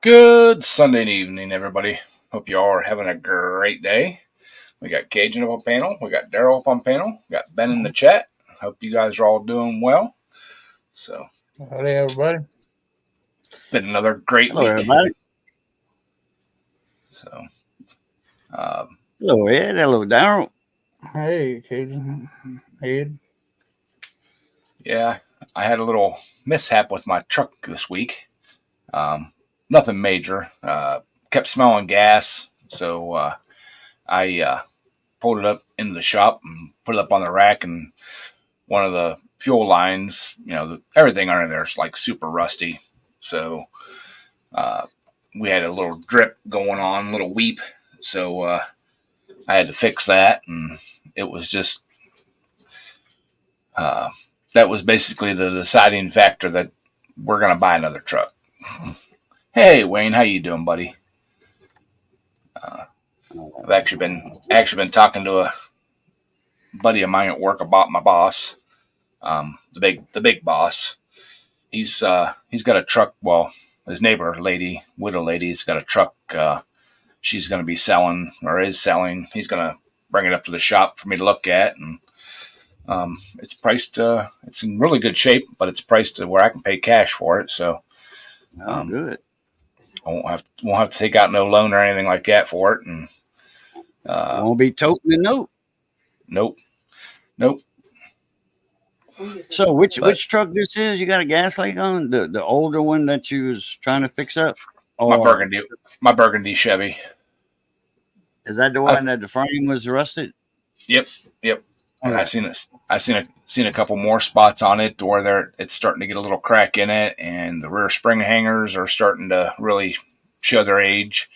Good Sunday evening, everybody. Hope you all are having a great day. We got Cajun up on panel. We got Daryl up on panel. We got Ben in the chat. Hope you guys are all doing well. So, Howdy, everybody. been another great Hello, week. everybody. So, Hello, Ed. Hello, Daryl. Hey, Cajun. Ed. yeah, I had a little mishap with my truck this week. Nothing major. Kept smelling gas, so I pulled it up into the shop and put it up on the rack, and one of the fuel lines, everything under there is like super rusty. So we had a little drip going on, a little weep. So I had to fix that, and it was just that was basically the deciding factor that we're going to buy another truck. Hey, Wayne, how you doing, buddy? I've actually been talking to a buddy of mine at work about my boss, the big boss. He's got a truck. Well, his neighbor lady, widow lady, has got a truck. She's going to be selling or is selling. He's going to bring it up to the shop for me to look at, and it's priced. It's in really good shape, but it's priced to where I can pay cash for it. So, Good. I won't have to take out no loan or anything like that for it. And Won't be toting the note. Nope. So, which truck this is? You got a gas leak on the older one that you was trying to fix up? My burgundy Chevy. Is that the one that the frame was rusted? Yep. And I seen a couple more spots on it where it's starting to get a little crack in it, and the rear spring hangers are starting to really show their age.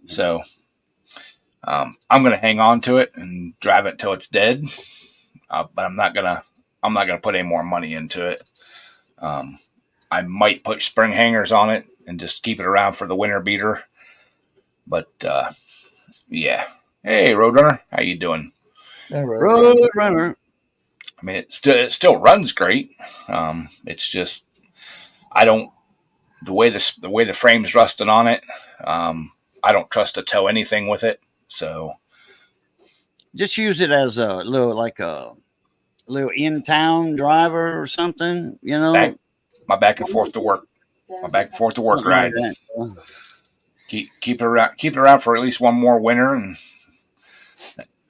So I'm gonna hang on to it and drive it till it's dead, but I'm not gonna put any more money into it. I might put spring hangers on it and just keep it around for the winter beater. But yeah. Hey, Roadrunner, how you doing? Roadrunner. I mean, it still runs great. It's just the way the frame's rusted on it. I don't trust to tow anything with it. So just use it as a little in town driver or something. My back and forth to work. Ride. Keep it around for at least one more winter, and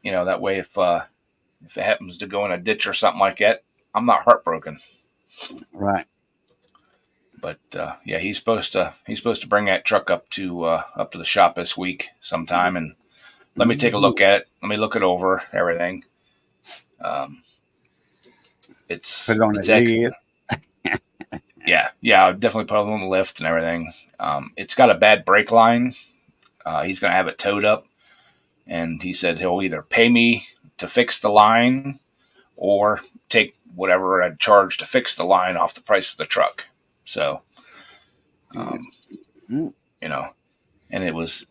that way if it happens to go in a ditch or something like that, I'm not heartbroken. Right. But yeah, he's supposed to bring that truck up to the shop this week sometime, and let me take a look at it. Let me look it over, everything. It's put it on the yeah, I'll definitely put it on the lift and everything. It's got a bad brake line. He's gonna have it towed up, and he said he'll either pay me to fix the line or take whatever I'd charge to fix the line off the price of the truck. So, and it was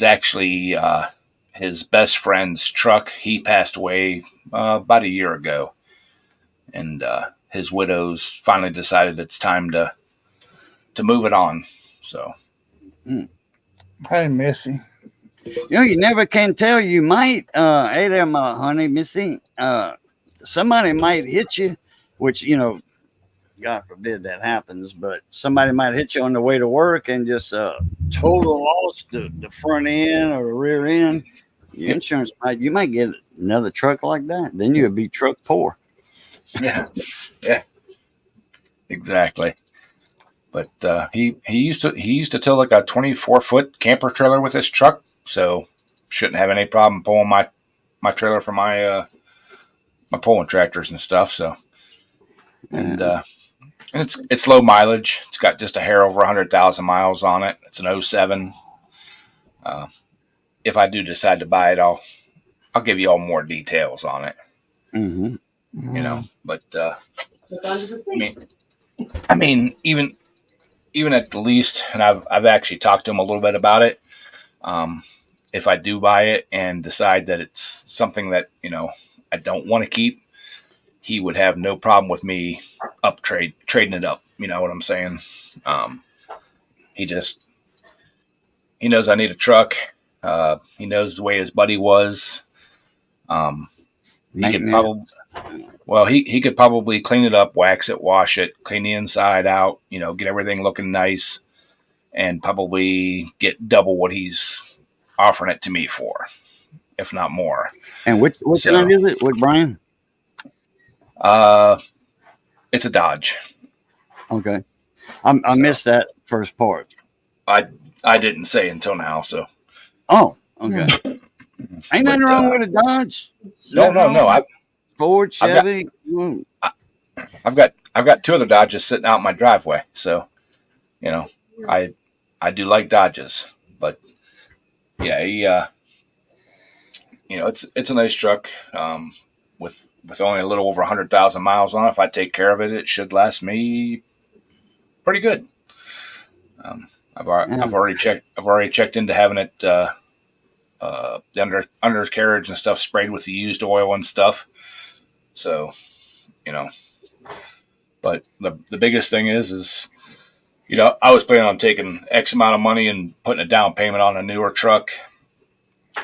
actually his best friend's truck. He passed away about a year ago, and his widow's finally decided it's time to move it on. So, Hey, Missy. You never can tell. You might, hey there, my honey, Missy. Somebody might hit you, which, God forbid that happens, but somebody might hit you on the way to work and just total loss the front end or the rear end. Your insurance you might get another truck like that. Then you would be truck poor. Yeah, exactly. But he used to tow like a 24-foot camper trailer with his truck, so shouldn't have any problem pulling my trailer for my pulling tractors and stuff. So, and it's low mileage. It's got just a hair over 100,000 miles on it. It's an 07. If I do decide to buy it, I'll give you all more details on it. Mm-hmm. But I mean, even at the least, and I've actually talked to him a little bit about it. If I do buy it and decide that it's something that I don't want to keep, he would have no problem with me trading it up. You know what I'm saying? he just he knows I need a truck. He knows the way his buddy was. Um, he could Maintenance. probably he could probably clean it up, wax it, wash it, clean the inside out. Get everything looking nice, and probably get double what he's offering it to me for, if not more. And which So, kind is it? What brand? it's a Dodge. Okay. I missed that first part. I didn't say until now. So Oh, okay. Ain't nothing wrong with a Dodge. no. Ford, Chevy. I've got two other Dodges sitting out in my driveway. So I do like Dodges, but yeah, it's a nice truck. With only a little over 100,000 miles on it, if I take care of it, it should last me pretty good. I've already checked into having it the undercarriage and stuff sprayed with the used oil and stuff. So, but the biggest thing is I was planning on taking X amount of money and putting a down payment on a newer truck,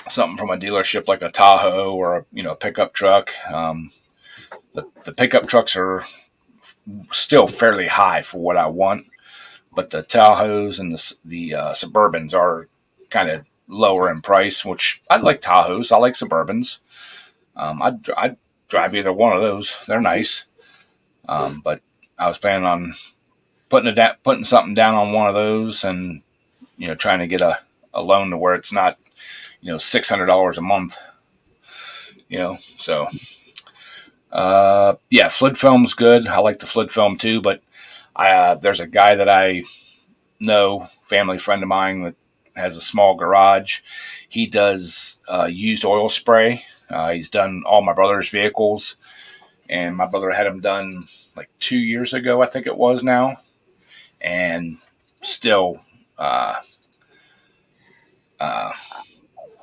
something from a dealership like a Tahoe or a pickup truck. The pickup trucks are still fairly high for what I want, but the Tahoes and the Suburbans are kind of lower in price. Which I like Tahoes, I like Suburbans. I'd drive either one of those. They're nice, but I was planning on putting something down on one of those, and trying to get a loan to where it's not $600 a month. So yeah, Flood Film's good. I like the Flood Film too, but there's a guy that I know, family friend of mine, that has a small garage. He does used oil spray. He's done all my brother's vehicles, and my brother had him done like 2 years ago, I think it was now, and still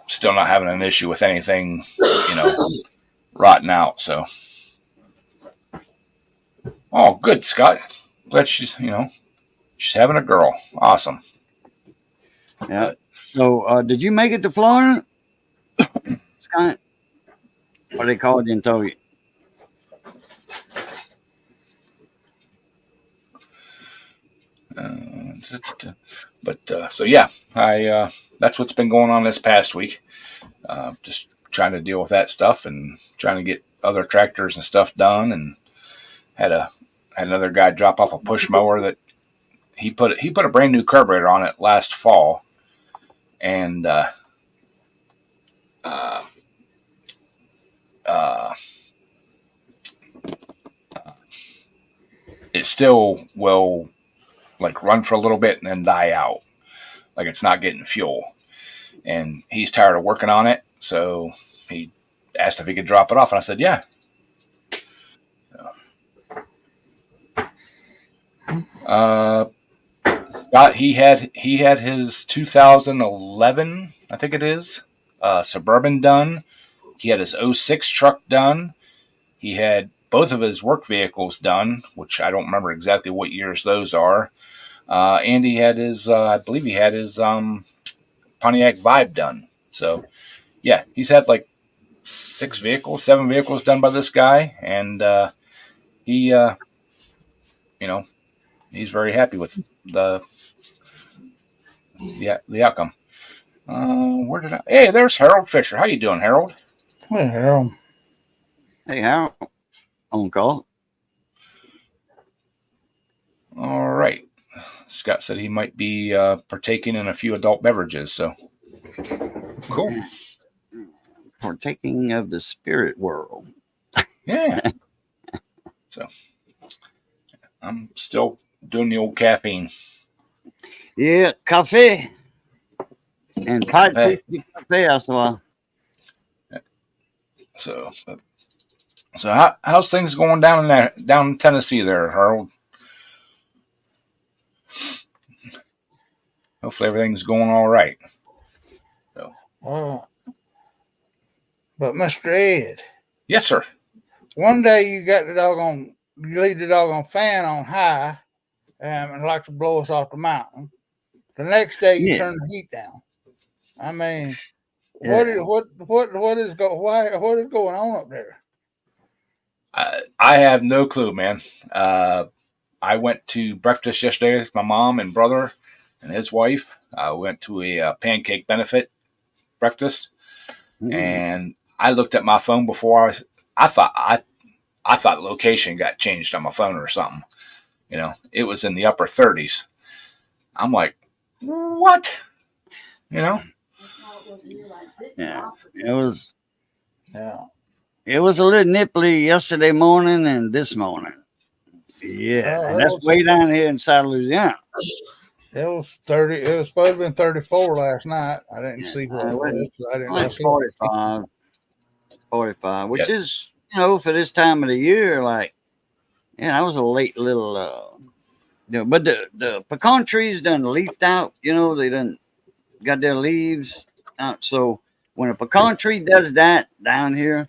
still not having an issue with anything, rotting out. So, oh, good, Scott. Glad she's having a girl. Awesome. Yeah. So, did you make it to Florida, Scott? Or they called you and told you? But so yeah, I that's what's been going on this past week. Just trying to deal with that stuff and trying to get other tractors and stuff done. And had another guy drop off a push mower that he put a brand new carburetor on it last fall, and uh, uh, it still will like run for a little bit and then die out, like it's not getting fuel. And he's tired of working on it, so he asked if he could drop it off, and I said, yeah. Scott, he had his 2011, I think it is, Suburban done. He had his '06 truck done. He had both of his work vehicles done, which I don't remember exactly what years those are. And he had his, I believe he had his Pontiac Vibe done. So, yeah, he's had like 7 vehicles done by this guy, and he, he's very happy with the outcome. Where did I? Hey, there's Harold Fisher. How you doing, Harold? Hey, Harold. Hey, how on call? All right. Scott said he might be partaking in a few adult beverages. So cool. Partaking of the spirit world. Yeah. So I'm still doing the old caffeine. Yeah, coffee and pot Hey. coffee as well. So how's things going down in Tennessee there, Harold? Hopefully everything's going all right. So. But Mr. Ed. Yes, sir. One day you leave the doggone fan on high, and like to blow us off the mountain. The next day you Yeah. turn the heat down. I mean, Yeah. what is going on up there? I have no clue, man. I went to breakfast yesterday with my mom and brother and his wife. I went to a pancake benefit breakfast, Mm. and I looked at my phone before I thought I thought location got changed on my phone or something. It was in the upper 30s. I'm like, what? You know? Yeah. It was Yeah. it was a little nipply yesterday morning and this morning. Yeah, Well, and that's way down here inside Louisiana. it was 30. It was supposed to be 34 last night. I didn't Yeah, see what it was. I didn't. I like slept. 45, which Yeah. is, for this time of the year, like, yeah, I was a late little, but the pecan trees done leafed out, they done got their leaves out. So when a pecan tree does that down here,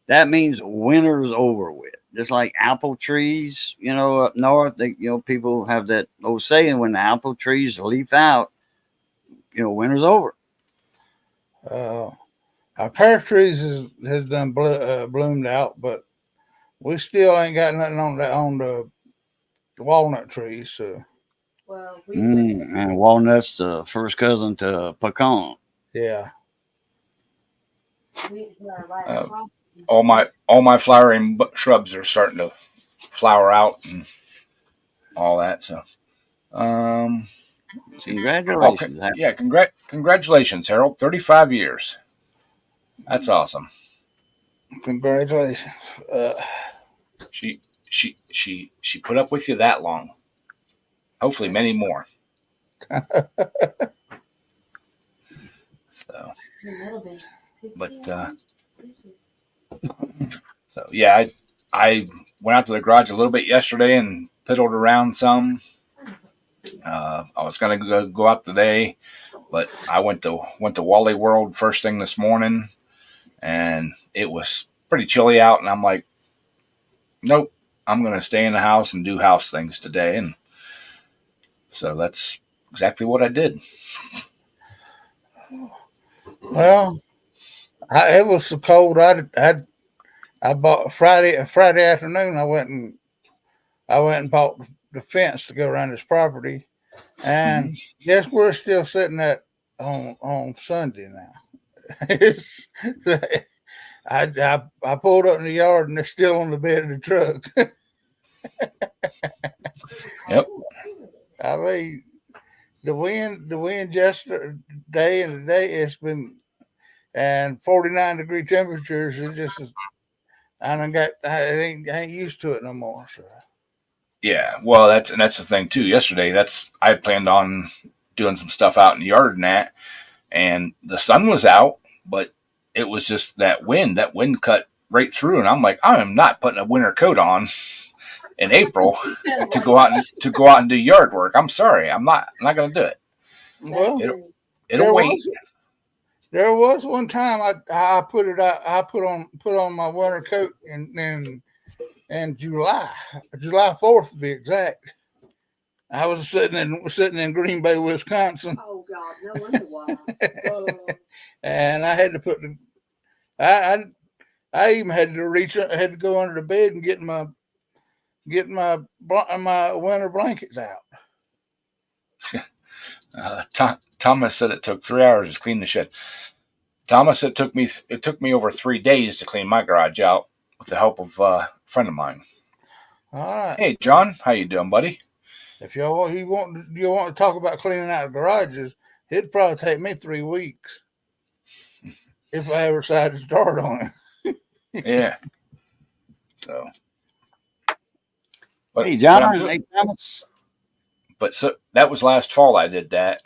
that means winter's over with. Just like apple trees, up north, people have that old saying, when the apple trees leaf out, winter's over. Uh, our pear trees has done bloomed out, but we still ain't got nothing on the walnut trees. So And walnut's the first cousin to pecan. yeah. Uh, all my flowering shrubs are starting to flower out and all that. So, um, see. Okay, Congratulations. yeah. Congratulations, Harold. 35 years. That's awesome. Congratulations. She put up with you that long. Hopefully, many more. So, but so yeah, I went out to the garage a little bit yesterday and piddled around some. I was gonna go out today, but I went to Wally World first thing this morning, and it was pretty chilly out, and I'm like, nope, I'm gonna stay in the house and do house things today, and so that's exactly what I did. Well, it was so cold. I bought Friday afternoon. I went and bought the fence to go around this property, and Mm-hmm. guess we're still sitting at on Sunday now. It's, I pulled up in the yard and they're still on the bed of the truck. Yep. I mean, the wind yesterday and today it's been and 49-degree temperatures. It just I ain't used to it no more. So Yeah. Well, that's the thing too. Yesterday, I planned on doing some stuff out in the yard and that, and the sun was out, but it was just that wind. That wind cut right through, and I'm like, I am not putting a winter coat on in April to go out and do yard work. I'm sorry, I'm not going to do it. well, It'll there wait. was there was one time I put it out. I put on my winter coat in July 4th to be exact. I was sitting in Green Bay, Wisconsin. Oh God, no wonder why. And I had to put the I I even had to had to go under the bed and get my winter blankets out. Thomas said it took 3 hours to clean the shed. Thomas, it took me over 3 days to clean my garage out with the help of a friend of mine. All right. Hey, John, how you doing, buddy? If you want to talk about cleaning out garages, it'd probably take me 3 weeks if I ever decided to start on it. Yeah. So, but Hey, but I'm John. doing. Hey, Thomas. But so that was last fall. I did that.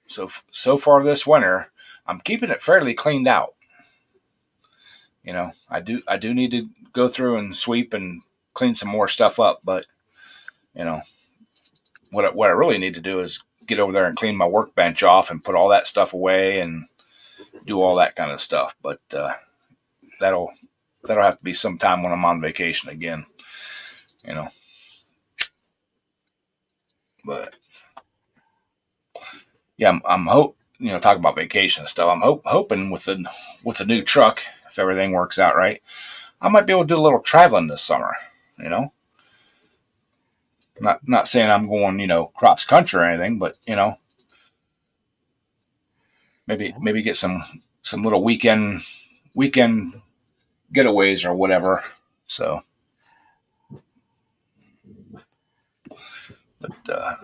So far this winter, I'm keeping it fairly cleaned out. I do need to go through and sweep and clean some more stuff up. But you know, what I really need to do is get over there and clean my workbench off and put all that stuff away and do all that kind of stuff. But that'll that'll have to be sometime when I'm on vacation again. You know, but Yeah, I'm hope talking about vacation and stuff. I'm hoping with the new truck, if everything works out right, I might be able to do a little traveling this summer. You know, not saying I'm going cross country or anything, but maybe get some little weekend getaways or whatever. So, but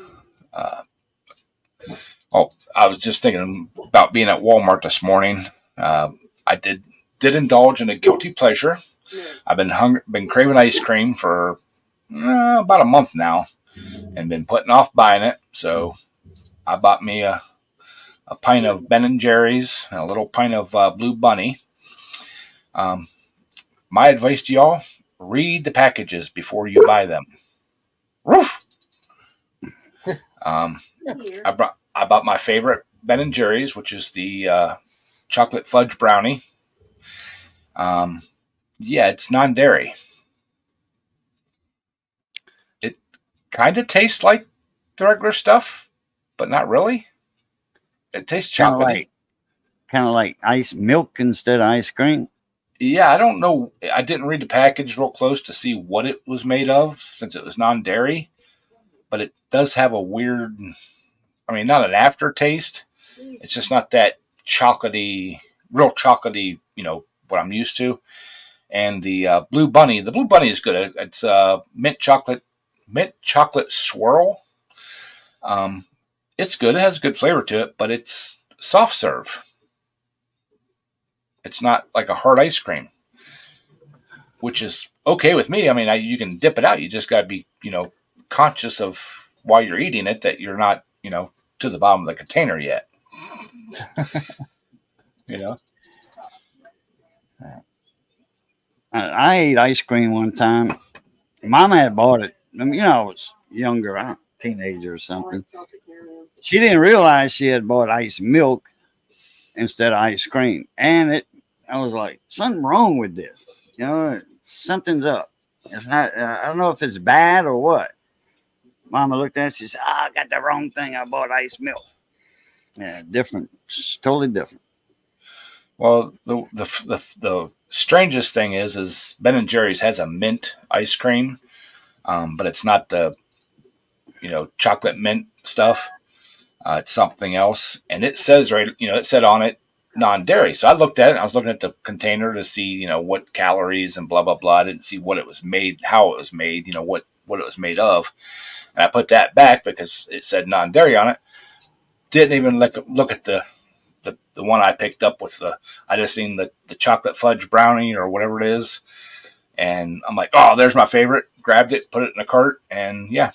oh, I was just thinking about being at Walmart this morning. I did indulge in a guilty pleasure. I've been craving ice cream for about a month now, and been putting off buying it. So I bought me a pint of Ben and Jerry's, and a little pint of Blue Bunny. Um, my advice to y'all: read the packages before you buy them. Woof! Um, I bought my favorite Ben and Jerry's, which is the chocolate fudge brownie. Um, yeah, it's non-dairy. It kind of tastes like the regular stuff, but not really. It tastes Kind of chocolatey. like ice milk instead of ice cream. Yeah, I don't know. I didn't read the package real close to see what it was made of since it was non-dairy, but it does have a weird, I mean, not an aftertaste. It's just not that chocolatey, real chocolatey, what I'm used to. And the Blue Bunny is good. It's mint chocolate swirl. Um, it's good. It has good flavor to it, but it's soft serve. It's not like a hard ice cream, which is okay with me. I mean, you can dip it out. You just got to be, conscious of while you're eating it that you're not, to the bottom of the container yet. you know. I ate ice cream one time. Mama had bought it. I mean, I was younger, I teenager or something. She didn't realize she had bought ice milk instead of ice cream, and I was like, something wrong with this. Something's up. It's not. I don't know if it's bad or what. Mama looked at it. She said, "I got the wrong thing. I bought ice milk." Yeah, different. It's totally different. Well, the strangest thing is Ben and Jerry's has a mint ice cream, but it's not the chocolate mint stuff. It's something else, and it says it said on it non-dairy. So I looked at it. I was looking at the container to see what calories and blah blah blah. I didn't see what it was made, how it was made, what it was made of, and I put that back because it said non-dairy on it. Didn't even look at the one I picked up with I just seen the chocolate fudge brownie or whatever it is, and I'm like, oh, there's my favorite. Grabbed it, put it in a cart, and yeah.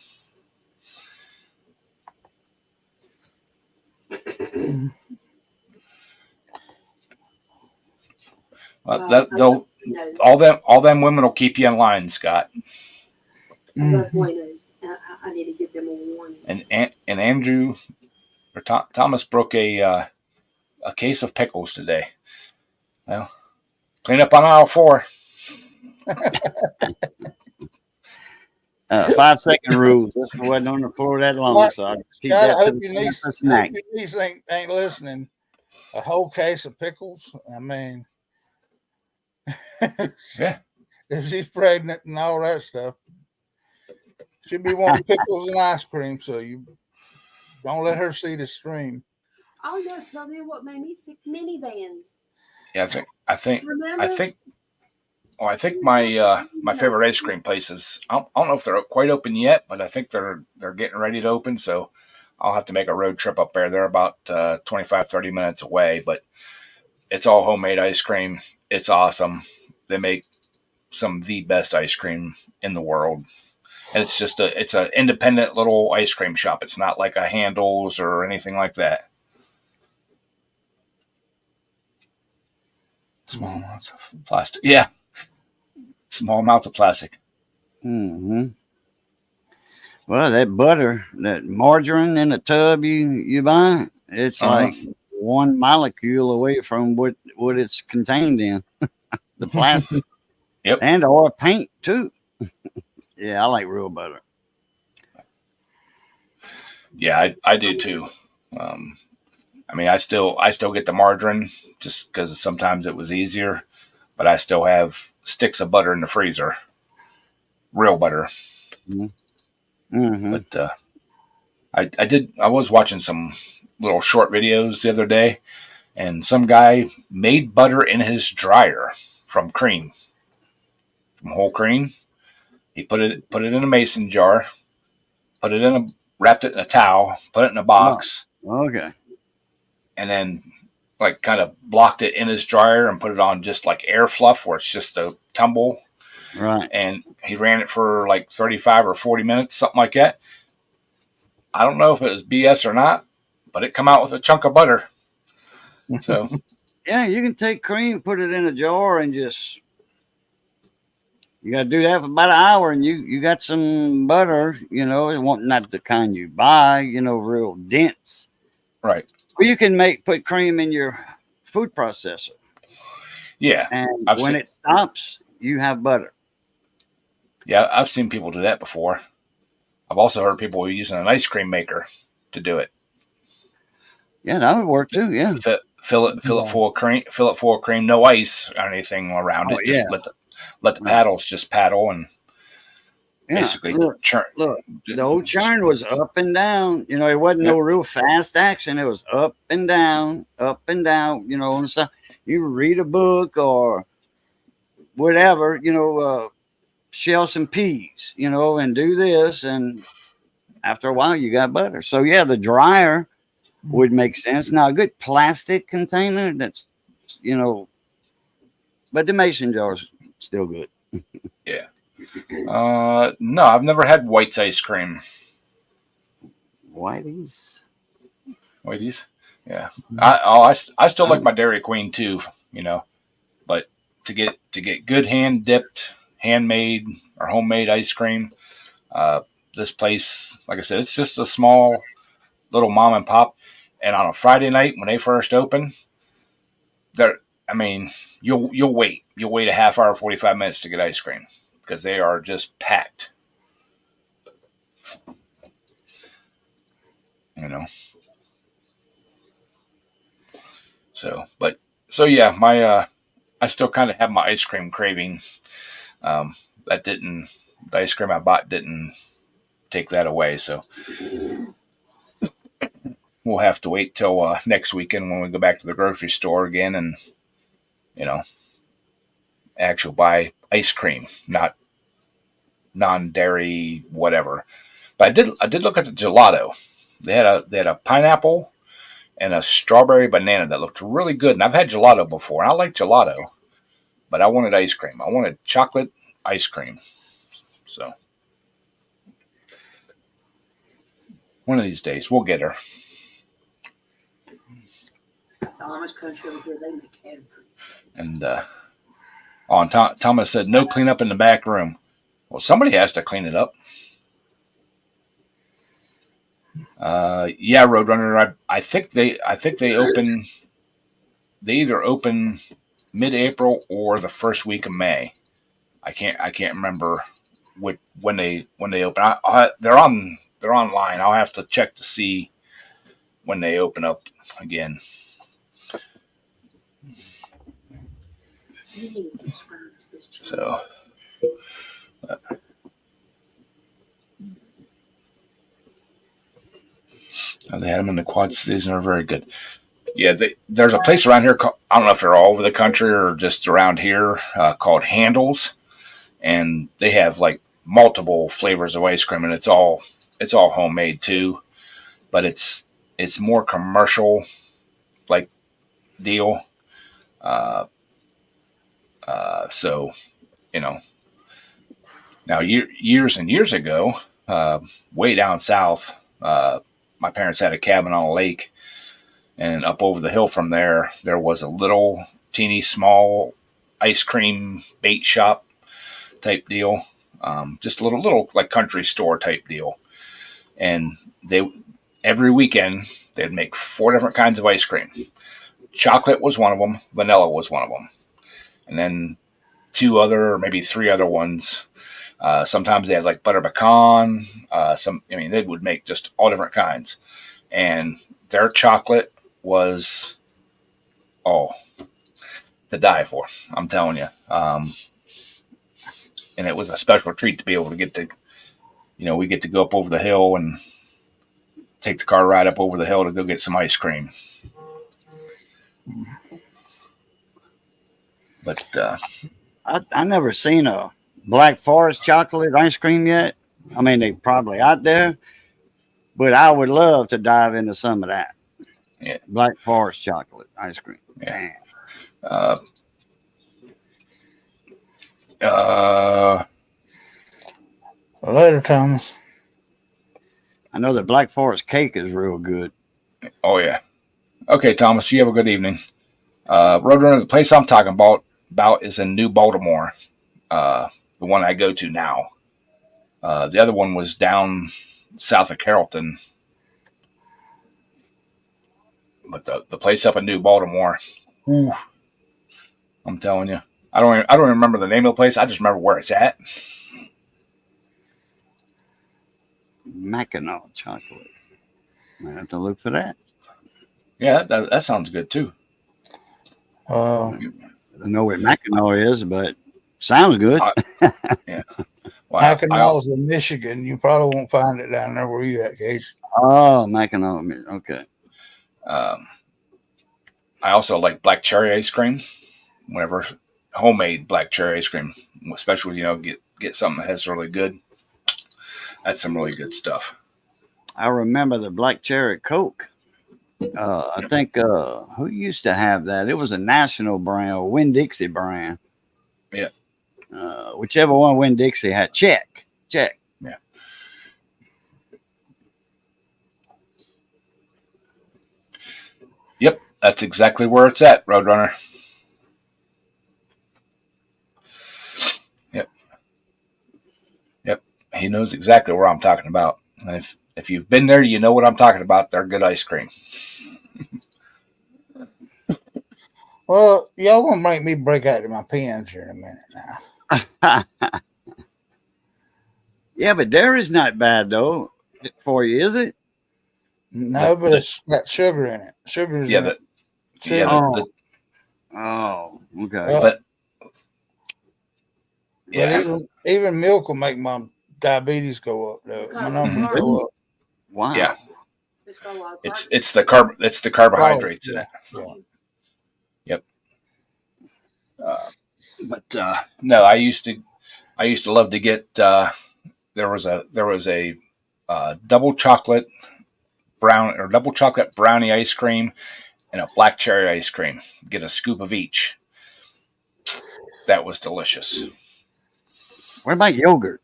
They'll all them women will keep you in line, Scott. I need to give them a warning. And Andrew or Thomas broke a case of pickles today. Well, clean up on aisle 4. 5-second rule. This wasn't on the floor that long, so I'll keep God, that I to hope the your niece, snack. ain't listening. A whole case of pickles. I mean, Yeah. if she's pregnant and all that stuff, she'll be wanting pickles and ice cream. So you don't let her see the stream. Oh no! Tell me what made me sick. Minivans. Yeah, I think Remember? I think my favorite ice cream places. I don't know if they're quite open yet, but I think they're getting ready to open. So I'll have to make a road trip up there. They're about 25, 30 minutes away, but it's all homemade ice cream. It's awesome. They make some of the best ice cream in the world. And it's an independent little ice cream shop. It's not like a Handles or anything like that. Small amounts of plastic. Yeah. Small amounts of plastic. Mm-hmm. Well, that butter, that margarine in the tub you buy, it's like one molecule away from what it's contained in. The plastic. Yep. And or paint too. Yeah, I like real butter. Yeah, I do too. Um, I mean, I still get the margarine just because sometimes it was easier, but I still have sticks of butter in the freezer, real butter. Mm-hmm. But I was watching some little short videos the other day, and some guy made butter in his dryer from cream, from whole cream. He put it in a mason jar, put it in a wrapped it in a towel, put it in a Oh, box, okay. and then like kind of blocked it in his dryer and put it on just like air fluff where it's just a tumble. Right. And he ran it for like 35 or 40 minutes, something like that. I don't know if it was BS or not, but it come out with a chunk of butter. So Yeah, you can take cream, put it in a jar, and just you got to do that for about an hour, and you got some butter. You know, it won't not the kind you buy. You know, real dense. right, Or you can put cream in your food processor, yeah, and I've when seen it stops, you have butter. yeah I've seen people do that before. I've also heard people using an ice cream maker to do it. Yeah, that would work too. Yeah. Fill it full of cream, fill it full of cream, no ice or anything around Oh it. yeah. Just let the Right. paddles just paddle and Yeah. basically churn. Look. The old churn was up and down. You know, it wasn't no Yep. real fast action. It was up and down, up and down. You know, and so you read a book or whatever. You know, shell some peas. You know, and do this, and after a while, you got butter. So yeah, the dryer would make sense. Now, a good plastic container that's, you know, but the mason jars still good. Yeah. No, I've never had White's ice cream. Whitey's. Whitey's. Yeah. I still like my Dairy Queen too. You know, but to get good hand dipped, handmade or homemade ice cream, uh, this place, like I said, it's just a small little mom and pop. And on a Friday night when they first open, there, I mean, you'll wait a half hour, 45 minutes to get ice cream because they are just packed. You know, so but so yeah, my I still kind of have my ice cream craving. That didn't the ice cream I bought didn't take that away. So we'll have to wait till next weekend when we go back to the grocery store again and you know actually buy ice cream, not non dairy whatever. But I did look at the gelato. They had a pineapple and a strawberry banana that looked really good. And I've had gelato before, and I like gelato, but I wanted ice cream. I wanted chocolate ice cream. So one of these days we'll get her. The Amish country over here, they make everything. And on Thomas said no cleanup in the back room. Well, somebody has to clean it up. Yeah, Roadrunner. I think they either open mid-April or the first week of May. I can't remember when they open. They're online. I'll have to check to see when they open up again. You need to subscribe to this channel. So they had them in the Quad Cities and they're very good. Yeah, there's a place around here. I don't know if they're all over the country or just around here called Handles, and they have like multiple flavors of ice cream, and it's all homemade too. But it's more commercial like deal. Uh, so you know now years and years ago, way down south, my parents had a cabin on a lake, and up over the hill from there, there was a little teeny small ice cream bait shop type deal, just a little like country store type deal, and they every weekend they'd make four different kinds of ice cream. Chocolate was one of them, vanilla was one of them, and then two other or maybe three other ones. Sometimes they had like butter pecan. I mean, they would make just all different kinds. and their chocolate was to die for. I'm telling you. And it was a special treat to be able to get to, we get to go up over the hill and take the car ride up over the hill to go get some ice cream. But I never seen a Black Forest chocolate ice cream yet. I mean, they probably out there, but I would love to dive into some of that. Yeah. Black Forest chocolate ice cream. Yeah. Man. Later, Thomas. I know the Black Forest cake is real good. Oh yeah. Okay, Thomas. You have a good evening. Roadrunner, the place I'm talking about is in New Baltimore. The one I go to now. The other one was down south of Carrollton. But the place up in New Baltimore, whew, I'm telling you, I don't remember the name of the place. I just remember where it's at. Mackinac chocolate. I have to look for that. Yeah, that sounds good too. Uh, I don't know what Mackinac is, but sounds good. Yeah. Well, Mackinaw's in Michigan. You probably won't find it down there where you at, Gage. Oh, Mackinac. Okay. I also like black cherry ice cream. Whenever homemade black cherry ice cream, especially get something that has really good. That's some really good stuff. I remember the black cherry Coke. I think who used to have that? It was a national brand, Winn Dixie brand. Yeah. Whichever one Winn Dixie had, check. Yeah. Yep, that's exactly where it's at, Roadrunner. Yep, he knows exactly where I'm talking about. And if you've been there, you know what I'm talking about. They're good ice cream. Well, y'all want to make me break out to my pens here in a minute now. Yeah, but dairy's not bad though for you, is it? No, but it's got sugar in it. Sugar's in it. Oh, okay. But even milk will make my diabetes go up though. My numbers go up. Wow. Yeah. It's the carbohydrates in it. Yeah. Yep. But no, I used to love to get. There was a double chocolate brownie ice cream and a black cherry ice cream. Get a scoop of each. That was delicious. What about yogurt?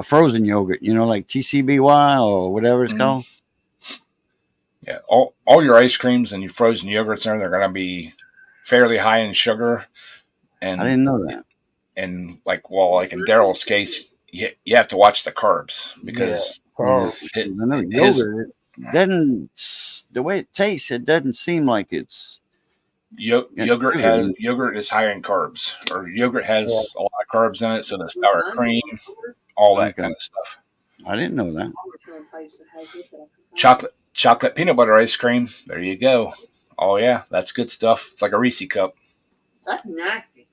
Frozen yogurt, like TCBY or whatever it's called. Yeah, all your ice creams and your frozen yogurts they're going to be fairly high in sugar. And I didn't know that. And like in Daryl's case, you have to watch the carbs because yogurt doesn't. The way it tastes, it doesn't seem like it's. Yogurt is high in carbs, or yogurt has a lot of carbs in it, so the sour cream, all that kind of stuff. I didn't know that. Chocolate peanut butter ice cream. There you go. Oh yeah, that's good stuff. It's like a Reese cup. That's nasty.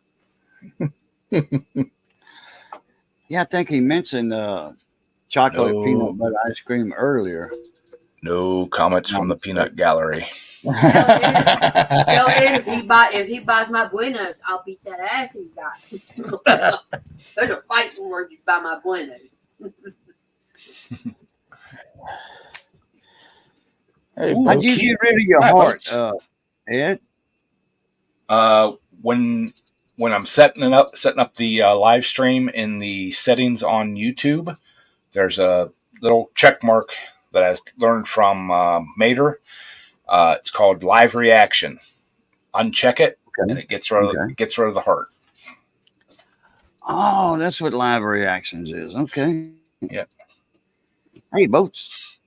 Yeah, I think he mentioned chocolate peanut butter ice cream earlier. No comments from the peanut gallery. Tell him if he buys my Buenos, I'll beat that ass he's got. There's a fight for you buy my Buenos. Hey, how'd you get rid of your heart, Ed? When I'm setting up the live stream in the settings on YouTube, there's a little check mark that I learned from Mater. It's called live reaction. Uncheck it, and it gets rid of the heart. Oh, that's what live reactions is. Okay. Yep. Hey, Boats.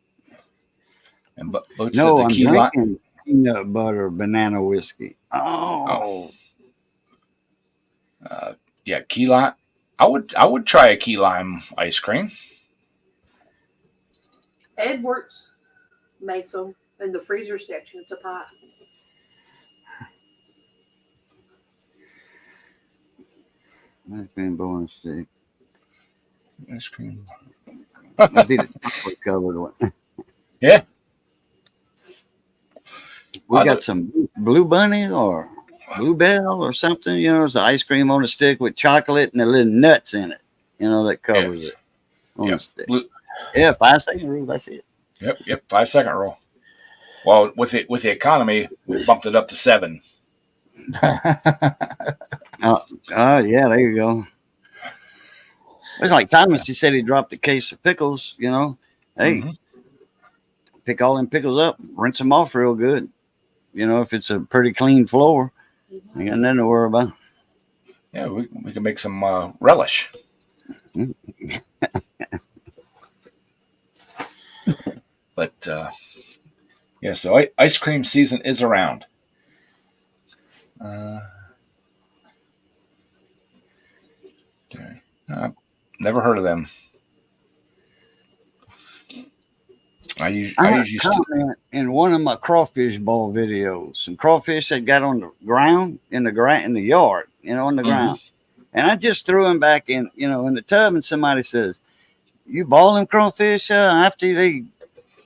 And Boats no, said the I'm key drinking peanut butter banana whiskey. Yeah, key lime. I would try a key lime ice cream. Ed works Made some in the freezer section. It's a pie. Ice cream bone stick. Ice cream. That'd be the chocolate covered one. Yeah. We got some Blue Bunny or Bluebell or something. You know, it's ice cream on a stick with chocolate and a little nuts in it. You know, that covers it on the stick. Yeah, 5-second rule. That's it. Yep. 5-second rule. Well, with the economy, we bumped it up to 7. Yeah, there you go. It's like Thomas. He said he dropped a case of pickles. You know, hey, pick all them pickles up, rinse them off real good. You know, if it's a pretty clean floor, you got nothing to worry about. Yeah, we can make some relish. But yeah, so ice cream season is around. Never heard of them. I usually comment in one of my crawfish bowl videos. Some crawfish that got on the ground in the yard, you know, on the ground, and I just threw them back in, you know, in the tub. And somebody says, "You ball them crawfish after they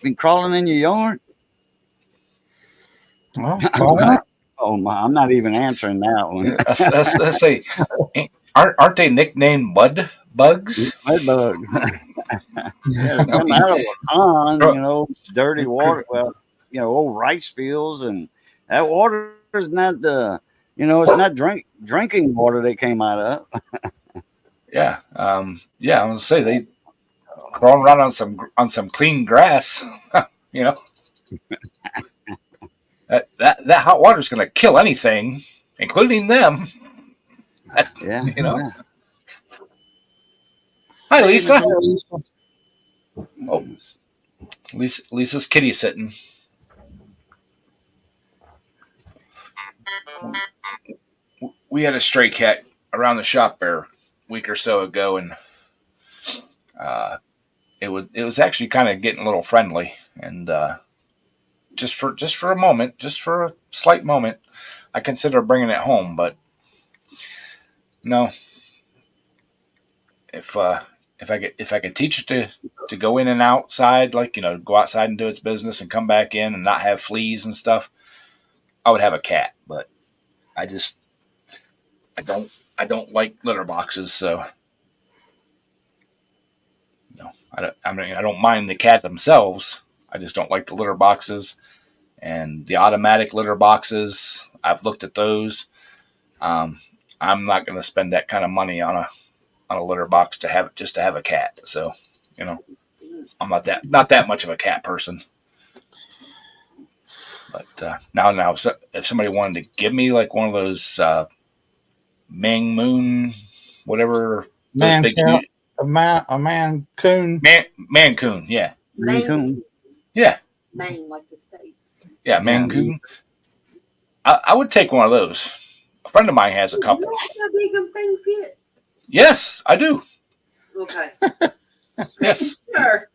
been crawling in your yard?" Well, oh my! I'm not even answering that one. Let's say, aren't they nicknamed mud bugs? Mud bugs. Yeah, they come out of a pond, you know, dirty water. Well, you know, old rice fields, and that water is not the, you know, it's not drinking water they came out of. Yeah, yeah. I was gonna say they crawling around on some clean grass. You know, that hot water is gonna kill anything, including them. Yeah, you know. Yeah. Hi, Lisa. Oh, Lisa's kitty sitting. We had a stray cat around the shop there a week or so ago, and it was actually kind of getting a little friendly, and just for a moment, just for a slight moment, I consider bringing it home, but no. If I could teach it to go in and outside, like, you know, go outside and do its business and come back in and not have fleas and stuff, I would have a cat. But I don't like litter boxes, so no. I don't mind the cat themselves. I just don't like the litter boxes and the automatic litter boxes. I've looked at those. I'm not going to spend that kind of money on a litter box to have a cat. So, you know, I'm not that much of a cat person. But now, if somebody wanted to give me like one of those Mang Moon, whatever, man, those big a man coon, Mancoon, yeah, Mancoon. Yeah, Maine, like the state. Yeah, Mancoon. I would take one of those. A friend of mine has a couple. You know how big them things get? Yes, I do. Okay. Yes. Sure.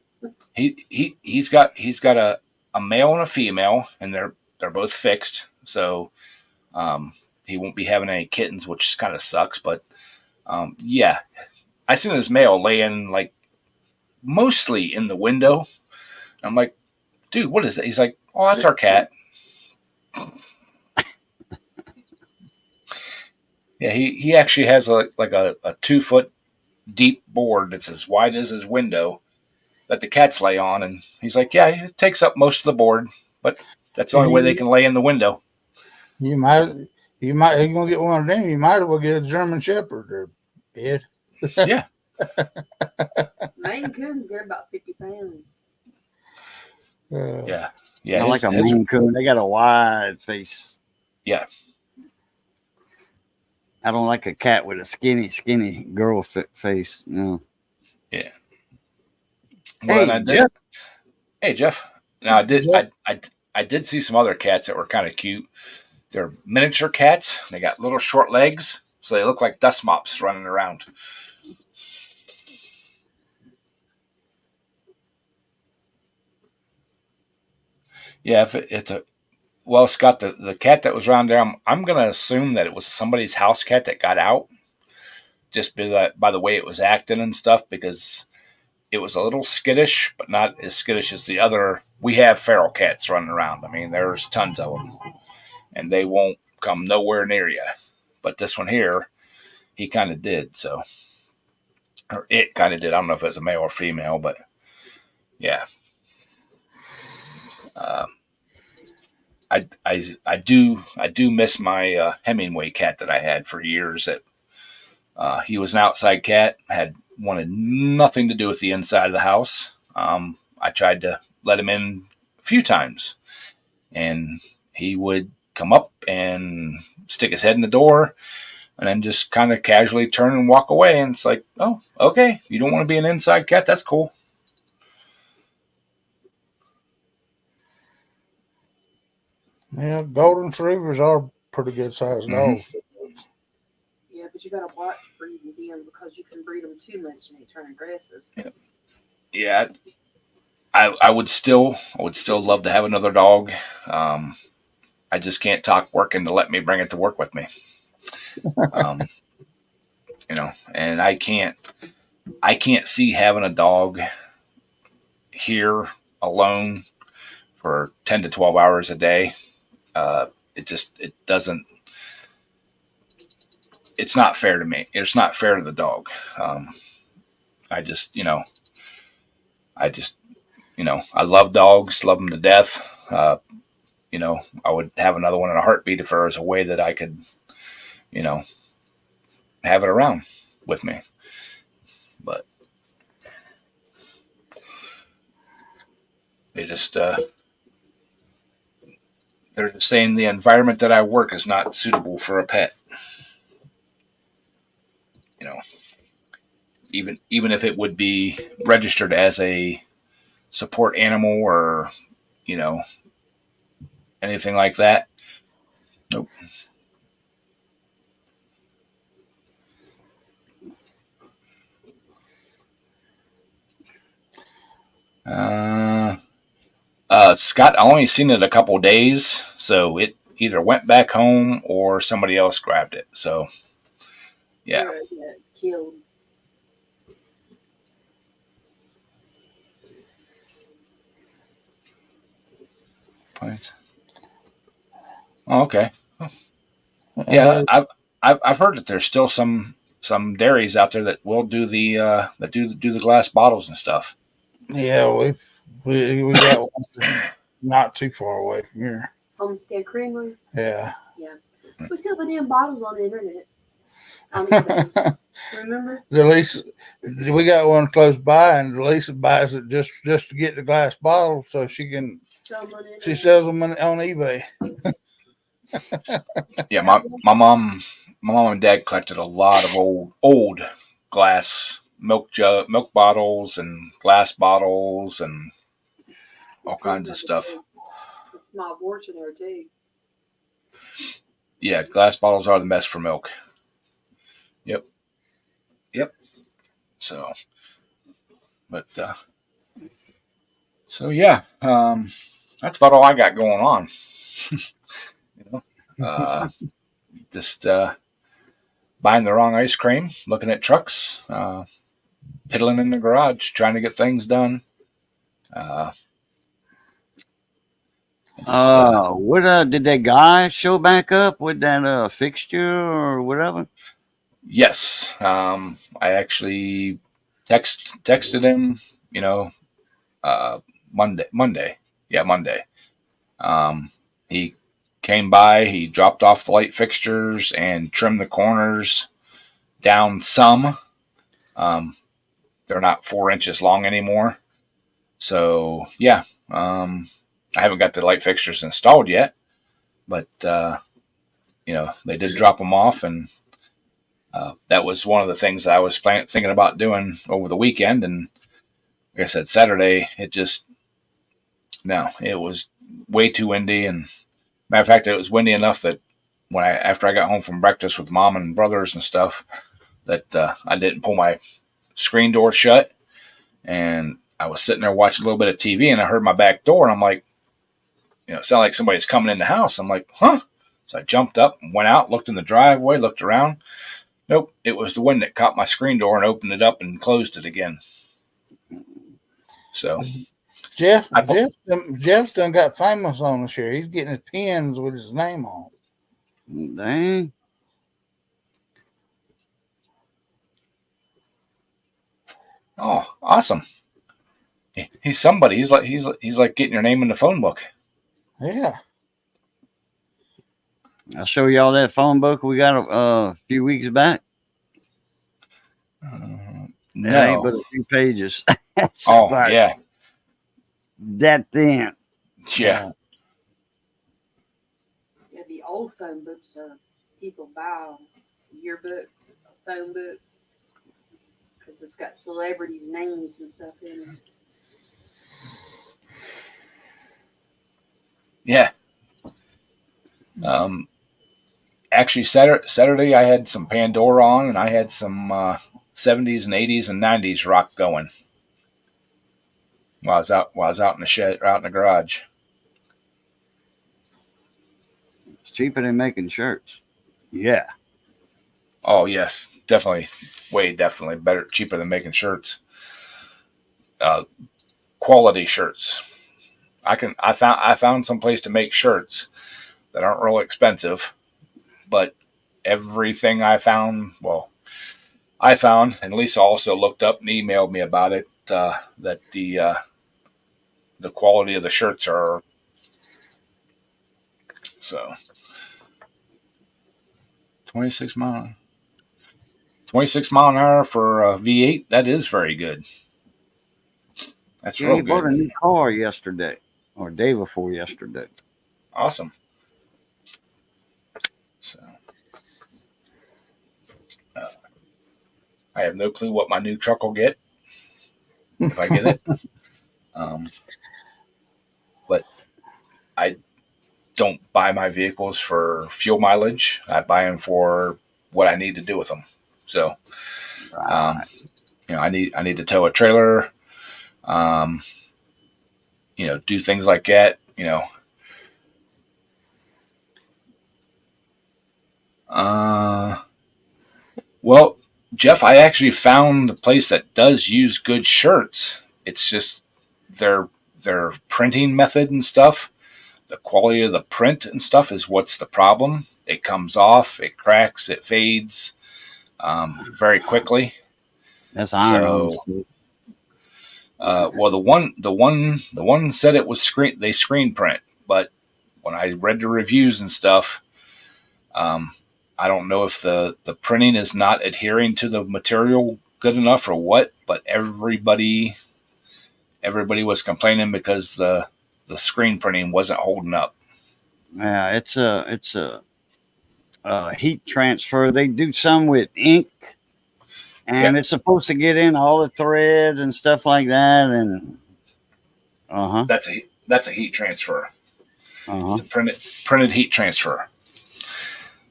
He's got a male and a female, and they're both fixed. So he won't be having any kittens, which kind of sucks. But yeah, I seen his male laying like mostly in the window. I'm like, dude, what is that? He's like, oh, that's our cat. Yeah, he actually has a 2-foot deep board that's as wide as his window that the cats lay on, and he's like, yeah, it takes up most of the board, but that's the only way they can lay in the window. You gonna get one of them. You might as well get a German Shepherd or Ed. Yeah. Maine Coons get about 50 pounds. Yeah. I like a Maine Coon. They got a wide face. Yeah. I don't like a cat with a skinny girl face. No. Yeah. Well, hey, Jeff. Now I did see some other cats that were kind of cute. They're miniature cats. They got little short legs, so they look like dust mops running around. Yeah, if it's a well, Scott, the cat that was around there, I'm gonna assume that it was somebody's house cat that got out, just by the way it was acting and stuff, because it was a little skittish, but not as skittish as the other. We have feral cats running around. I mean, there's tons of them, and they won't come nowhere near you. But this one here, he kind of did. So, or it kind of did. I don't know if it was a male or female, but yeah. Uh, I do miss my Hemingway cat that I had for years. That he was an outside cat, had wanted nothing to do with the inside of the house. I tried to let him in a few times, and he would come up and stick his head in the door, and then just kind of casually turn and walk away. And it's like, oh, okay, you don't want to be an inside cat? That's cool. Yeah, golden retrievers are pretty good sized Mm-hmm. dogs. Yeah, but you gotta watch breeding them because you can breed them too much and they turn aggressive. Yeah, I would still love to have another dog. Um, I just can't talk working to let me bring it to work with me. Um, and I can't see having a dog here alone for 10 to 12 hours a day. It doesn't, it's not fair to me. It's not fair to the dog. I just, I just, I love dogs, love them to death. I would have another one in a heartbeat if there was a way that I could, you know, have it around with me. But they just, they're just saying the environment that I work is not suitable for a pet. You know, even if it would be registered as a support animal or you know anything like that. Nope. Uh, Scott, I only seen it a couple days, so it either went back home or somebody else grabbed it. So yeah. Yeah, killed. Right. Oh, okay. Yeah, Uh, I've heard that there's still some dairies out there that will do the do the glass bottles and stuff. yeah, we got one not too far away from here. Homestead Creamery. Yeah. Yeah. We sell the damn bottles on the internet. On eBay. Remember? The lease, we got one close by, and Lisa buys it just to get the glass bottle, so she can. Sell them on the She internet. sells them on eBay. Yeah, my mom and dad collected a lot of old glass milk bottles and glass bottles and all kinds of stuff. It's my fortune there too. Yeah, glass bottles are the best for milk. Yep, yep. So, but so yeah, that's about all I got going on. you know, uh, just buying the wrong ice cream, looking at trucks, piddling in the garage, trying to get things done. Uh, just What did that guy show back up with that fixture or whatever? yes, I actually texted him. You know, Monday, yeah, Monday. He came by. He dropped off the light fixtures and trimmed the corners down some. Um, they're not 4 inches long anymore. So yeah, I haven't got the light fixtures installed yet, but they did drop them off, and that was one of the things that I was thinking about doing over the weekend. And like I said, Saturday it just no, it was way too windy, and matter of fact, it was windy enough that after I got home from breakfast with mom and brothers and stuff, that I didn't pull my screen door shut, and I was sitting there watching a little bit of TV, and I heard my back door, and I'm like, it sounded like somebody's coming in the house. I'm like, huh? So I jumped up and went out, looked in the driveway, looked around. Nope, it was the wind that caught my screen door and opened it up and closed it again. So Jeff's done got famous on this year. He's getting his pins with his name on. Dang. Oh, awesome. He's somebody. He's like getting your name in the phone book. Yeah. I'll show y'all that phone book we got a few weeks back. It ain't but No. a few pages. It's Oh, about yeah. that thin. Yeah. Yeah, the old phone books people buy yearbooks, phone books, because it's got celebrities' names and stuff in it. Yeah. Actually, Saturday I had some Pandora on, and I had some 70s and 80s and 90s rock going while I was out in the shed, out in the garage. It's cheaper than making shirts. Yeah. Oh yes, definitely, definitely better, cheaper than making shirts. Quality shirts. I found some place to make shirts that aren't real expensive, but everything I found, and Lisa also looked up and emailed me about it, that the quality of the shirts are so 26 mile 26 mile an hour for a V8. That is very good. That's Yeah, he real bought good. a new car yesterday or day before yesterday. Awesome. So uh, I have no clue what my new truck will get if I get it. Um, but I don't buy my vehicles for fuel mileage. I buy them for what I need to do with them. So, um, Right. I need to tow a trailer. Um, do things like that. Uh, well, Jeff, I actually found a place that does use good shirts. It's just their their printing method and stuff. The quality of the print and stuff is what's the problem. It comes off, it cracks, it fades very quickly. That's iron on. So, well, the one said it was they screen print, but when I read the reviews and stuff, um, I don't know if the printing is not adhering to the material good enough or what. But everybody was complaining because the screen printing wasn't holding up. Yeah, it's a heat transfer. They do some with ink, Yeah, and it's supposed to get in all the threads and stuff like that. And that's a heat transfer. uh huh. It's a printed heat transfer.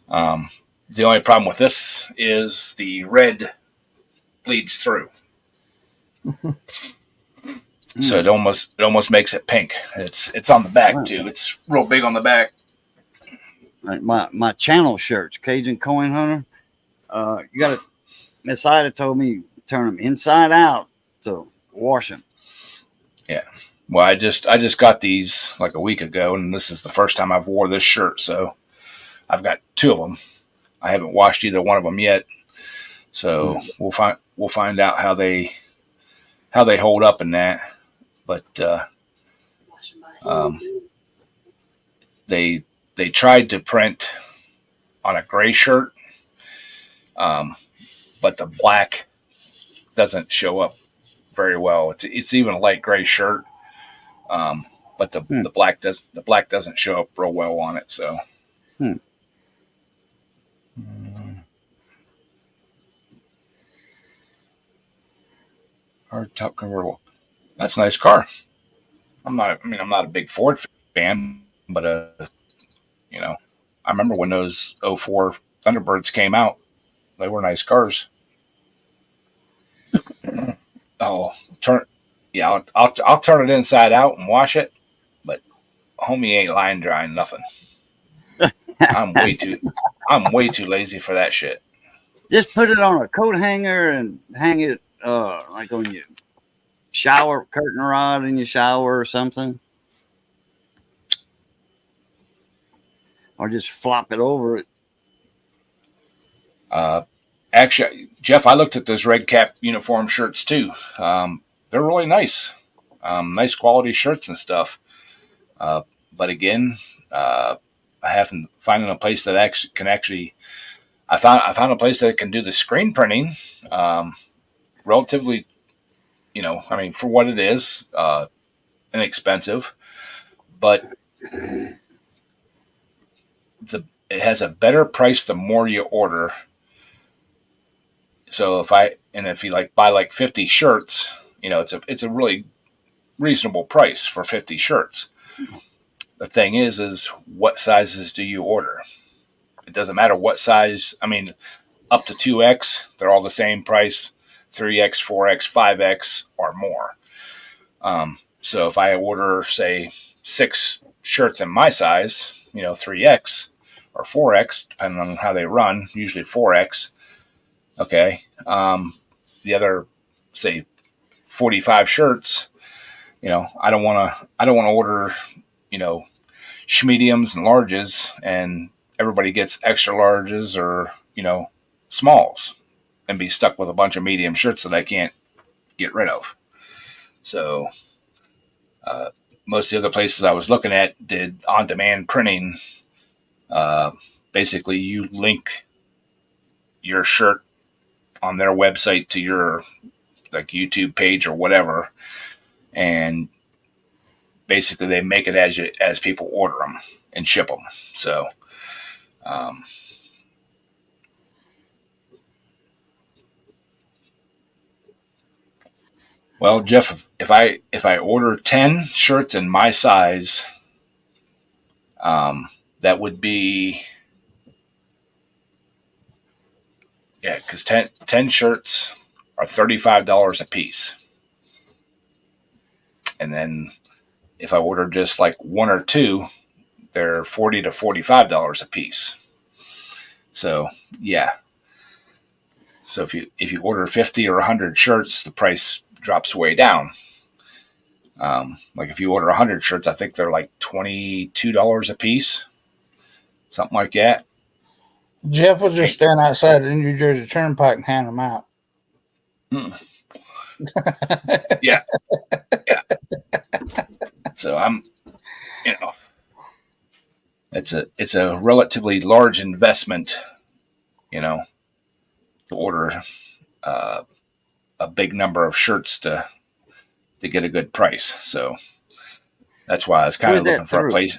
Um, the only problem with this is the red bleeds through, so it almost makes it pink. It's on the back too. It's real big on the back. Like my channel shirts, Cajun Coin Hunter. You got to. Miss Ida told me turn them inside out to wash them. Yeah. Well, I just got these like a week ago, and this is the first time I've wore this shirt. So I've got two of them. I haven't washed either one of them yet. So we'll find out how they hold up in that. But um, they they tried to print on a gray shirt, um, but the black doesn't show up very well. It's even a light gray shirt, but the black doesn't show up real well on it. So Hmm. hard top convertible. That's a nice car. I'm not a big Ford fan, but you know, I remember when those '04 Thunderbirds came out. They were nice cars. Oh, turn, yeah, I'll turn it inside out and wash it. But homie ain't line drying nothing. I'm way too I'm way too lazy for that shit. Just put it on a coat hanger and hang it like on your shower curtain rod in your shower or something. Or just flop it over it. Actually, Jeff, I looked at those red cap uniform shirts too. They're really nice, nice quality shirts and stuff. Uh, but again, I haven't finding a place that actually can actually. I found a place that can do the screen printing, relatively. I mean, for what it is, inexpensive, but it has a better price the more you order. So if you like buy like 50 shirts, it's a really reasonable price for 50 shirts. The thing is what sizes do you order? It doesn't matter what size. I mean, up to 2X, they're all the same price. 3X, 4X, 5X, or more. So if I order, say, 6 shirts in my size, 3X or 4X, depending on how they run, usually 4X. Okay. The other, say, 45 shirts, I don't want to order, mediums and larges, and everybody gets extra larges or smalls, and be stuck with a bunch of medium shirts that I can't get rid of. So most of the other places I was looking at did on-demand printing. Uh, Basically, you link your shirt on their website to your like YouTube page or whatever, and basically they make it as people order them and ship them. So, um, well, Jeff, if I order 10 shirts in my size, that would be yeah, because 10 shirts are $35 a piece, and then if I order just like one or two, they're $40 to $45 a piece. So yeah, so if you order 50 or 100 shirts, the price drops way down. Like if you order 100 shirts, I think they're like $22 a piece, something like that. Jeff will just stand outside the New Jersey Turnpike and hand them out. Mm. Yeah, yeah. So you know, it's a relatively large investment, to order uh, a big number of shirts to get a good price. So that's why I was kind Who's of looking that for a through? place.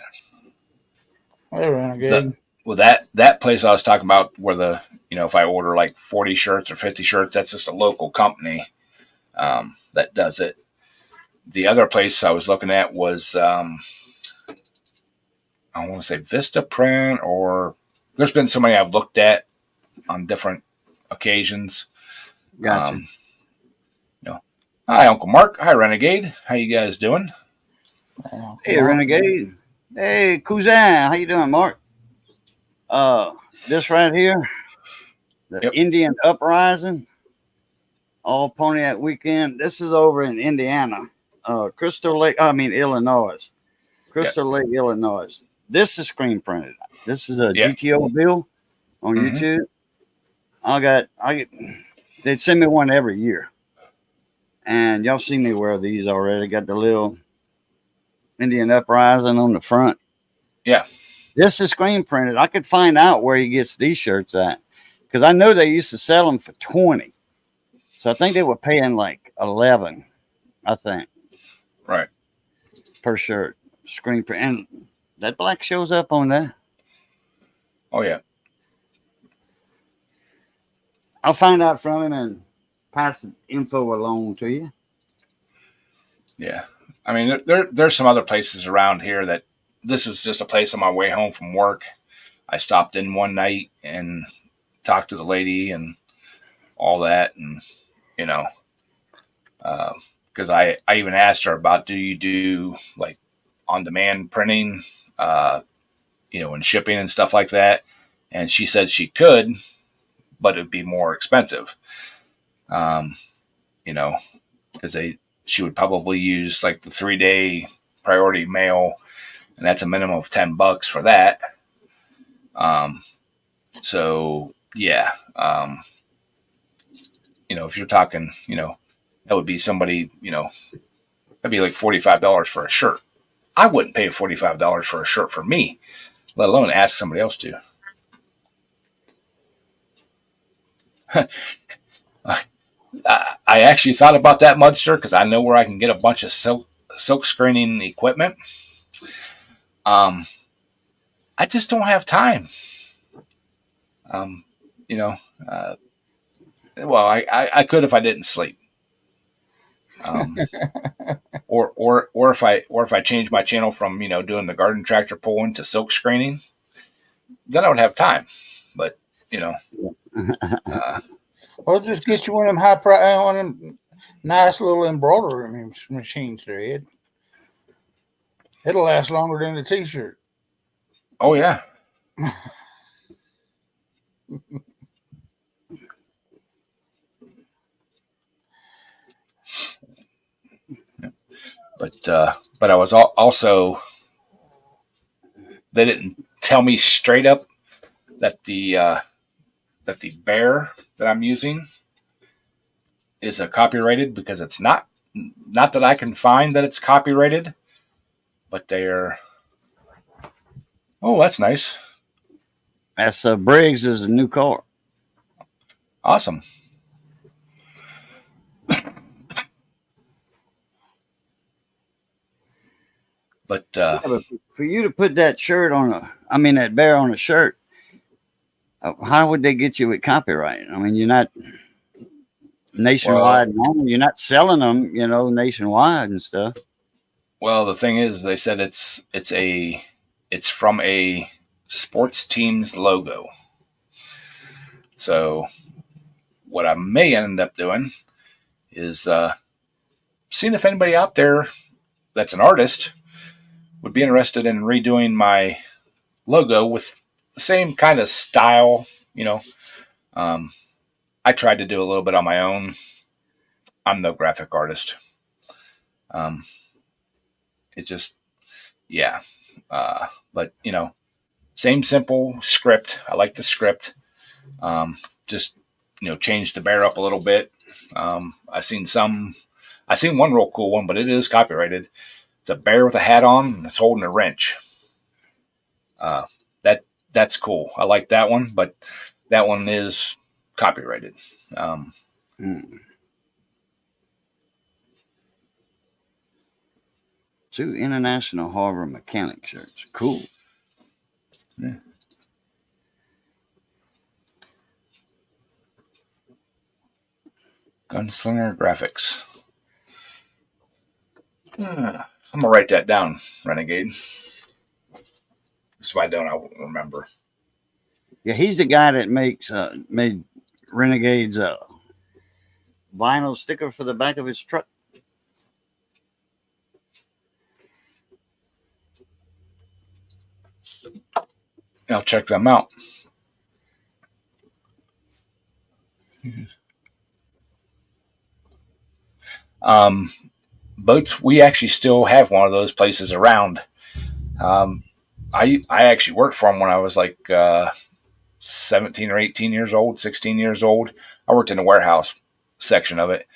Hey, So, Renegade. well, that place I was talking about, where if I order like 40 shirts or 50 shirts, that's just a local company that does it. The other place I was looking at was I want to say Vista Print, or there's been so many I've looked at on different occasions. Gotcha. Um, Hi Uncle Mark, hi Renegade, how you guys doing? Hey, Renegade. Hey, Cousin. How you doing, Mark? Uh, this right here, the Yep, Indian Uprising, all Pontiac weekend. This is over in Indiana, Crystal Lake. I mean Illinois, yep, Crystal Lake, Illinois. This is screen printed. This is a yep. GTO bill on Mm-hmm. YouTube. I get. They send me one every year, and y'all see me wear these already. Got the little Indian Uprising on the front. Yeah, This is screen printed. I could find out where he gets these shirts at because I know they used to sell them for 20. So I think they were paying like 11, I think, right. per shirt. Screen print. And that black shows up on there. Oh yeah, I'll find out from him and pass the info along to you. yeah. I mean, there's some other places around here that this was just a place on my way home from work. I stopped in one night and talked to the lady and all that, and you know, because I even asked her about, do you do like on-demand printing, and shipping and stuff like that. And she said she could, but it'd be more expensive. Um, because she would probably use like the 3-day priority mail, and that's a minimum of $10 for that. So yeah, if you're talking, that would be somebody, that'd be like $45 for a shirt. I wouldn't pay $45 for a shirt for me, let alone ask somebody else to. I actually thought about that, Mudster, because I know where I can get a bunch of silk screening equipment. I just don't have time. Um, you know, uh, well, I could if I didn't sleep. Um, or if I change my channel from doing the garden tractor pulling to silk screening, then I would have time. But you know, uh, Well, just get just you one of them nice little embroidery machines there, Ed. It'll last longer than the T-shirt. oh yeah. But I was also, they didn't tell me straight up that the bear that I'm using is a copyrighted, because it's not that I can find that it's copyrighted, but they're, oh, that's nice. That's Briggs is a new car. Awesome. But Yeah, but for you to put that that bear on a shirt, how would they get you with copyright? I mean, you're not nationwide normal. You're not selling them, nationwide and stuff. well, the thing is, they said it's from a sports team's logo. So what I may end up doing is seeing if anybody out there that's an artist would be interested in redoing my logo with the same kind of style. Um, I tried to do a little bit on my own. I'm no graphic artist. Um, it just, yeah. But same simple script. I like the script. Just change the bear up a little bit. I seen one real cool one, but it is copyrighted. It's a bear with a hat on and it's holding a wrench. Uh, that's cool. I like that one, but that one is copyrighted. Mm. 2 International Harbor Mechanic shirts. Cool. Yeah. Gunslinger Graphics. I'm gonna write that down, Renegade. So I won't remember. Yeah, he's the guy that made Renegade's vinyl sticker for the back of his truck. I'll check them out. Boats. We actually still have one of those places around. I actually worked for them when I was like 17 or 18 years old, 16 years old. I worked in the warehouse section of it.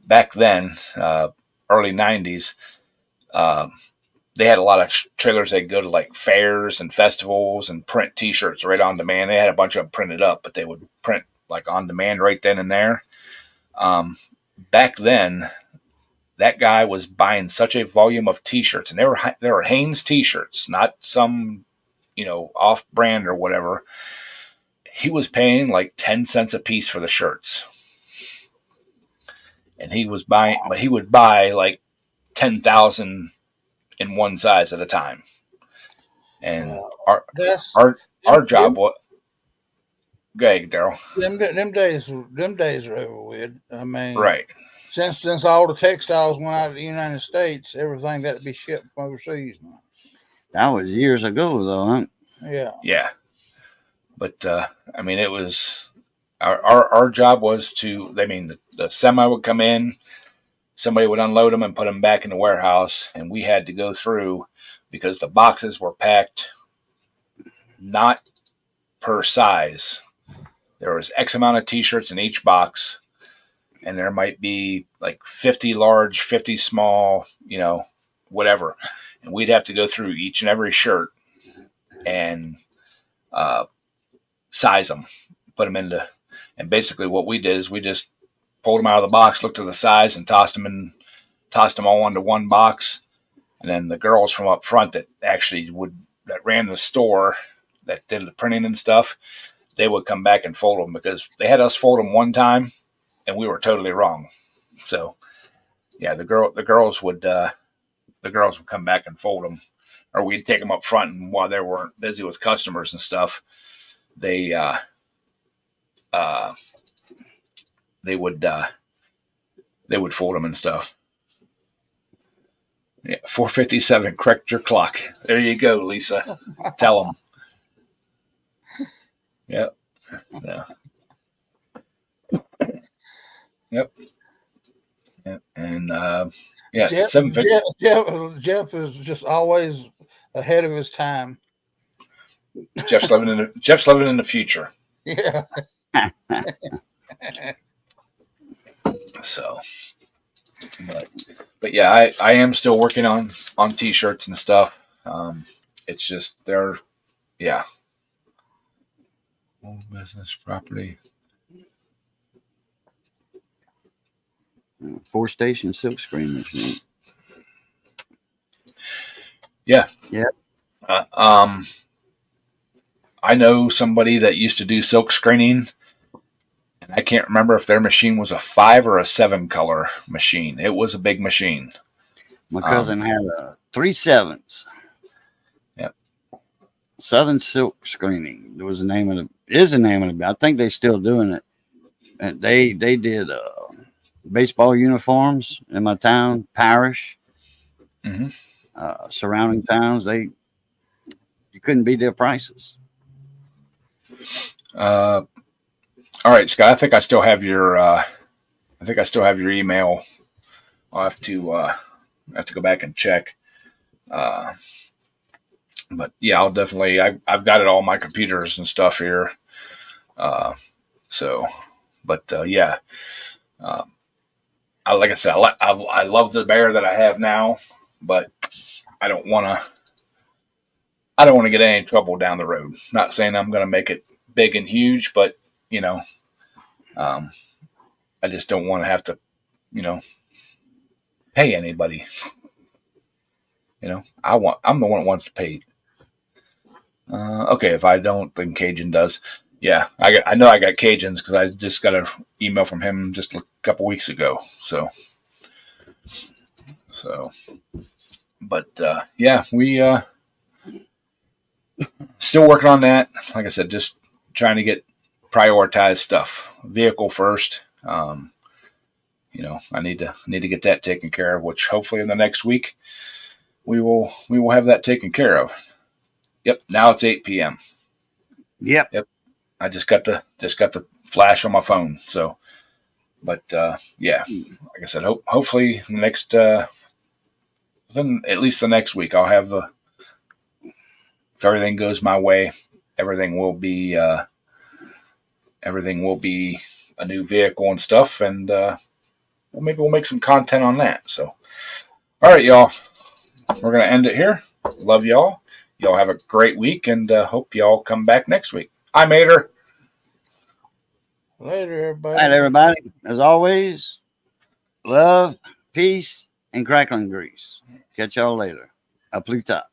Back then, early 90s, they had a lot of trailers that go to like fairs and festivals and print T-shirts right on demand. They had a bunch of them printed up, but they would print like on demand right then and there. Back then, that guy was buying such a volume of T-shirts, and they were Hanes T-shirts, not some off brand or whatever. He was paying like 10 cents a piece for the shirts, and he would buy like 10,000 in one size at a time. And our That's our our job them, was, go ahead, Daryl. them days are over with. I mean, Right. since all the textiles went out of the United States, everything got to be shipped from overseas now. That was years ago, though, huh? Yeah. Yeah, but I mean, it was our job was to. I mean, the semi would come in, somebody would unload them and put them back in the warehouse, and we had to go through because the boxes were packed not per size. There was X amount of T-shirts in each box, and there might be like 50 large, 50 small, whatever. And we'd have to go through each and every shirt and size them, put them into. And basically, what we did is we just pulled them out of the box, looked at the size, and tossed them all into one box. And then the girls from up front that ran the store, that did the printing and stuff, they would come back and fold them because they had us fold them one time, and we were totally wrong. So, yeah, the girls would come back and fold them, or we'd take them up front, and while they weren't busy with customers and stuff, they would fold them and stuff. Yeah, 4:57. Correct your clock. There you go, Lisa. Tell them. Yep. Yeah. Yep. Yep. And yeah, Jeff, 7:50. Jeff is just always ahead of his time. Jeff's living in the future. Yeah. So, but yeah, I am still working on T-shirts and stuff. It's just yeah. Old business property. 4-station silkscreen machine. Yeah. Yeah. I know somebody that used to do silk screening, and I can't remember if their machine was a 5 or a 7 color machine. It was a big machine. My cousin had a 3/7. Yep. Southern Silk Screening. There was the name of it. I think they're still doing it. And they did baseball uniforms in my town, parish, surrounding towns. You couldn't beat their prices. All right, Scott. I think I still have your email. I'll have to go back and check. But yeah, I'll definitely. I've got it all on my computers and stuff here. Yeah. Like I said, I love the bear that I have now, but I don't want to get any trouble down the road. Not saying I'm going to make it big and huge, but I just don't want to have to, pay anybody. I'm the one that wants to pay. Okay, if I don't, then Cajun does. Yeah, I know I got Cajuns because I just got an email from him just a couple weeks ago. So, but yeah, we still working on that. Like I said, just trying to get prioritized stuff. Vehicle first. I need to get that taken care of. Which hopefully in the next week we will have that taken care of. Yep. Now it's 8 p.m. Yep. I just got the flash on my phone. So, but yeah, like I said, hopefully the next at least the next week I'll have if everything goes my way, everything will be a new vehicle and stuff, and maybe we'll make some content on that. So, all right, y'all, we're gonna end it here. Love y'all. Y'all have a great week, and hope y'all come back next week. I'm Ader. Later, everybody. All right, everybody. As always, love, peace, and crackling grease. Catch y'all later. A Plutarch.